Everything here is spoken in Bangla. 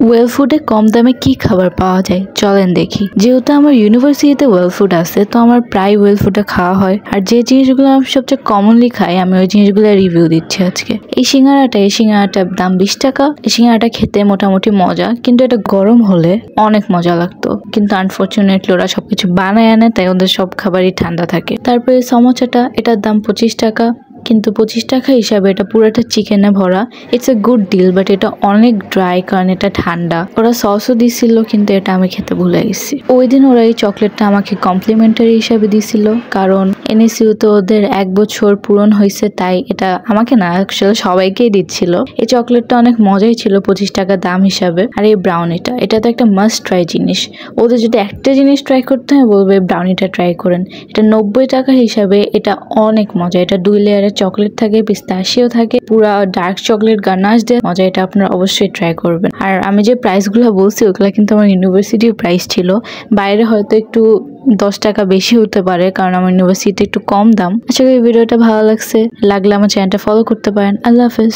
ওয়েল ফুডে কম দামে কি খাবার পাওয়া যায় চলেন দেখি। যেহেতু আমার ইউনিভার্সিটিতে ওয়েল ফুড আছে, তো আমার প্রায় ওয়েল ফুডে খাওয়া হয়। আর যে জিনিসগুলো আমি সবচেয়ে কমনলি খাই, আমি ওই জিনিসগুলো রিভিউ দিচ্ছি আজকে। এই সিঙ্গারাটার দাম 20 টাকা। এই সিঙ্গারাটা খেতে মোটামুটি মজা, কিন্তু এটা গরম হলে অনেক মজা লাগতো। কিন্তু আনফরচুনেটলি ওরা সবকিছু বানায় আনে, তাই ওদের সব খাবারই ঠান্ডা থাকে। তারপরে সমোসাটা, এটার দাম 25 টাকা। কিন্তু 25 টাকা হিসাবে এটা পুরোটা চিকেনে ভরা। It's a good deal, but এটা অনেক ড্রাই কারণ এটা ঠান্ডা। ওরা সসও দিছিল, কিন্তু এটা আমি খেতে ভুলে গেছি। ওই দিন ওরা এই চকলেটটা আমাকে কমপ্লিমেন্টারি হিসাবে দিছিল, কারণ এনএসইউ তো ওদের 1 বছর পূরণ হয়েছে, তাই এটা আমাকে না, আসলে সবাইকেই দিচ্ছিল। এই চকলেটটা অনেক মজাই ছিল 25 টাকা দাম হিসাবে। আর এই ব্রাউনিটা, এটা তো একটা মাস্ট ট্রাই জিনিস। ওদের যদি একটা জিনিস ট্রাই করতে হয়, বলবে ব্রাউনিটা ট্রাই করেন। এটা 90 টাকা হিসাবে এটা অনেক মজা। এটা 2 লেয়ারের চকলেট থাকে, পিস্তাশিও থাকে, পুরা ডার্ক চকলেট গানাশ দেয়। মজা, এটা আপনারা অবশ্যই ট্রাই করবেন। আর আমি যে প্রাইসগুলো বলছি, ওগুলো কিন্তু আমার ইউনিভার্সিটির প্রাইস ছিল। বাইরে হয়তো একটু 10 টাকা বেশি হতে পারে, কারণ আমার ইউনিভার্সিটি একটু কম দাম। আশা করি ভিডিওটা ভালো লাগছে। লাগলে আমার চ্যানেলটা ফলো করতে পারেন। আল্লাহ হাফেজ।